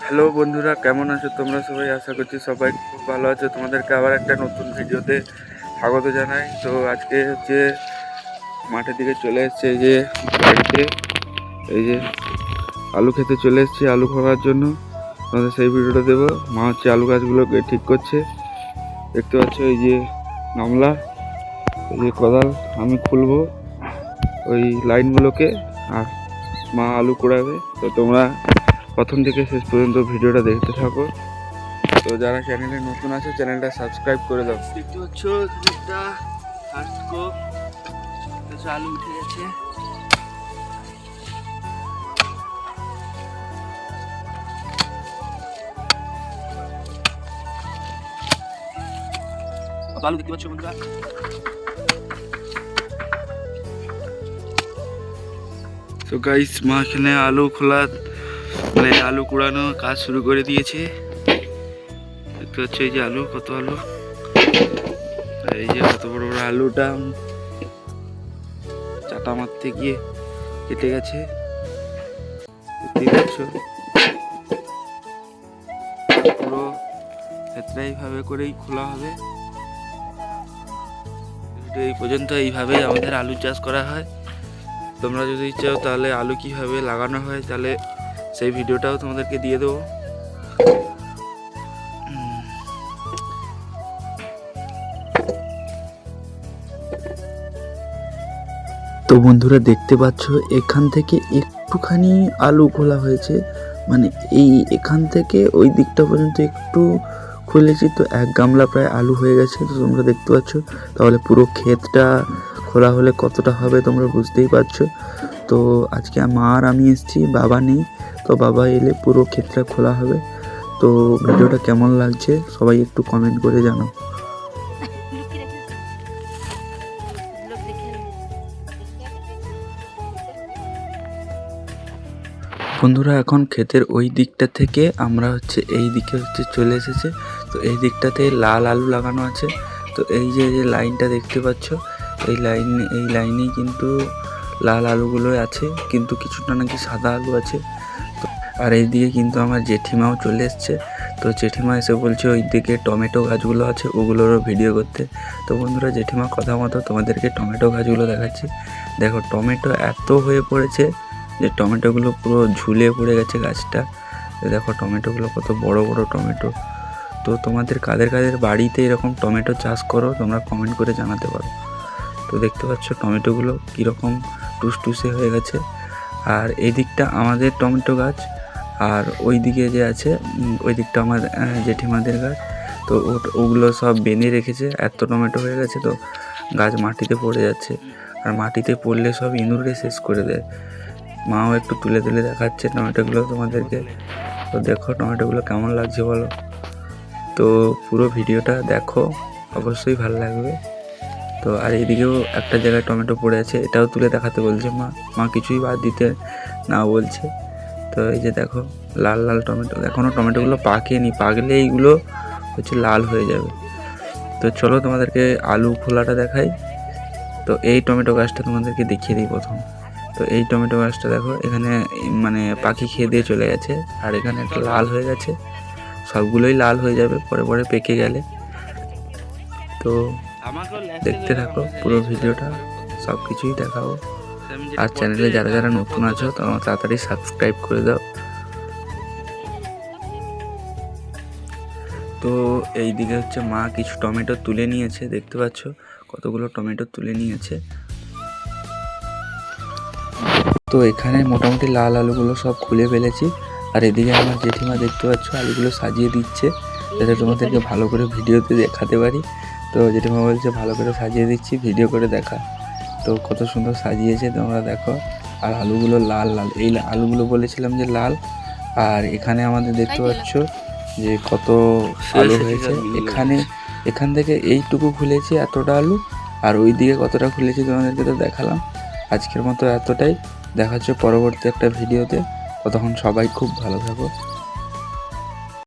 Hello বন্ধুরা, কেমন আছো তোমরা সবাই? আশা করছি সবাই খুব ভালো আছো। তোমাদেরকে আবার একটা নতুন ভিডিওতে স্বাগত জানাই। তো আজকে হচ্ছে মাঠের দিকে চলে এসছে, এই যে বাড়িতে এই যে আলু খেতে চলে এসেছি, আলু খাওয়ার জন্য। তোমাদের সেই ভিডিওটা দেবো। মা হচ্ছে আলু গাছগুলোকে ঠিক করছে, দেখতে পাচ্ছ। এই যে গামলা, এই যে কোদাল, আমি খুলবো ওই লাইনগুলোকে, আর মা আলু কুড়াবে। তো তোমরা প্রথম থেকে শেষ পর্যন্ত ভিডিওটা দেখতে থাকো। তো যারা চ্যানেলে নতুন আছে চ্যানেলটা সাবস্ক্রাইব করে দাও। দেখতে পাচ্ছ একটা ফার্স্ট কো আলু উঠে গেছে। আলু দেখতে পাচ্ছ বন্ধুরা। তো গাইস, মা এখানে আলু খোলা মানে আলু কুড়ানো কাজ শুরু করে দিয়েছে। দেখতে পাচ্ছ এই যে আলু, কত আলু, এই যে কত বড় বড় আলুটা চাটা মারতে গিয়ে কেটে গেছে। দেখতেই পাচ্ছ পুরো ক্ষেত্রে এইভাবে করেই খোলা হবে। এই পর্যন্ত এইভাবেই আমাদের আলু চাষ করা হয়। তোমরা যদি চাও তাহলে আলু কীভাবে লাগানো হয় তাহলে সেই ভিডিওটাও তোমাদেরকে দিয়ে দেবো। তো বন্ধুরা দেখতে পাচ্ছ এখান থেকে একটুখানি আলু খোলা হয়েছে, মানে এখান থেকে ওই দিকটা পর্যন্ত একটু খুলেছি। তো এক গামলা প্রায় আলু হয়ে গেছে। তো তোমরা দেখতে পাচ্ছ, তাহলে পুরো ক্ষেতটা খোলা হলে কতটা হবে তোমরা বুঝতেই পারছো। তো আজকে মা আর আমি এসেছি, বাবা নেই। তো বাবা এলে পুরো ক্ষেতটা খোলা হবে। তো ভিডিওটা কেমন লাগছে সবাই একটু কমেন্ট করে জানাও। বন্ধুরা এখন ক্ষেতের ওই দিকটা থেকে আমরা এই দিকে চলে এসেছে। তো এই দিকটাতে লাল আলু লাগানো আছে। তো এই যে লাইনটা দেখতে পাচ্ছ, এই লাইনেই কিন্তু লাল আলুগুলো আছে, কিন্তু কিছুটা নাকি সাদা আলু আছে। তো আর এই দিকে কিন্তু আমার জেঠিমাও চলে এসছে। তো জেঠিমা এসে বলছে ওই দিকে টমেটো গাছগুলো আছে ওগুলোরও ভিডিও করতে। তো বন্ধুরা জেঠিমা কথা মতো তোমাদেরকে টমেটো গাছগুলো দেখাচ্ছি। দেখো টমেটো এত হয়ে পড়েছে যে টমেটোগুলো পুরো ঝুলে পড়ে গেছে গাছটা। দেখো টমেটোগুলো কত বড় বড় টমেটো। তো তোমাদের কাদের কাদের বাড়িতে এরকম টমেটো চাষ করো তোমরা কমেন্ট করে জানাতে পারো। তো দেখতে পাচ্ছ টমেটোগুলো কীরকম টুসটুসে হয়ে গেছে। আর এই দিকটা আমাদের টমেটো গাছ, আর ওই দিকে যে আছে ওই দিকটা আমার জেঠিমাদের গাছ। তো ওগুলো সব বেঁধে রেখেছে, এত টমেটো হয়ে গেছে। তো গাছ মাটিতে পড়ে যাচ্ছে, আর মাটিতে পড়লে সব ইঁদুরে শেষ করে দেয়। মাও একটু তুলে তুলে দেখাচ্ছে টমেটোগুলো তোমাদেরকে। তো দেখো টমেটোগুলো কেমন লাগছে বলো। তো পুরো ভিডিওটা দেখো, অবশ্যই ভালো লাগবে। তো আর এইদিকেও একটা জায়গায় টমেটো পড়ে আছে, এটাও তুলে দেখাতে বলছে মা কিছুই বাদ দিতে না বলছে। তো এই যে দেখো লাল লাল টমেটো, এখনও টমেটোগুলো পাকেনি, পাকলে এইগুলো লাল হয়ে যাবে। তো চলো তোমাদেরকে আলু খোলাটা দেখাই। তো এই টমেটো গাছটা তোমাদেরকে দেখিয়ে দিই প্রথম। তো এই টমেটো গাছটা দেখো, এখানে মানে পাখি খেয়ে দিয়ে চলে গেছে, আর এখানে একটা লাল হয়ে গেছে। সবগুলোই লাল হয়ে যাবে পরে পরে পেকে গেলে। তো দেখতে থাকো পুরো ভিডিওটা, সব কিছুই দেখাবো। আর চ্যানেলে যারা যারা নতুন আছো তোমরা তাড়াতাড়ি সাবস্ক্রাইব করে দাও। তো এই দিকে মা কিছু টমেটো তুলে নিয়েছে, দেখতে পাচ্ছ কতগুলো টমেটো তুলে নিয়েছে। তো এখানে মোটামুটি লাল আলুগুলো সব খুলে ফেলেছি। আর এদিকে আমার জেঠিমা দেখতে পাচ্ছ আলুগুলো সাজিয়ে দিচ্ছে, যাতে তোমাদেরকে ভালো করে ভিডিওতে দেখাতে পারি। তো জেঠিমা বলছে ভালো করে সাজিয়ে দিচ্ছি, ভিডিও করে দেখা। তো কত সুন্দর সাজিয়েছে তোমরা দেখো। আর আলুগুলো লাল লাল, এই আলুগুলো বলেছিলাম যে লাল। আর এখানে আমাদের দেখতে পাচ্ছ যে কত আলু হয়েছে। এখান থেকে এইটুকু খুলেছি এতটা আলু, আর ওই দিকে কতটা খুলেছি তোমাদেরকে তো দেখালাম। আজকের মতো এতটাই, দেখা হচ্ছে পরবর্তী একটা ভিডিওতে। ততক্ষণ সবাই খুব ভালো থাকো।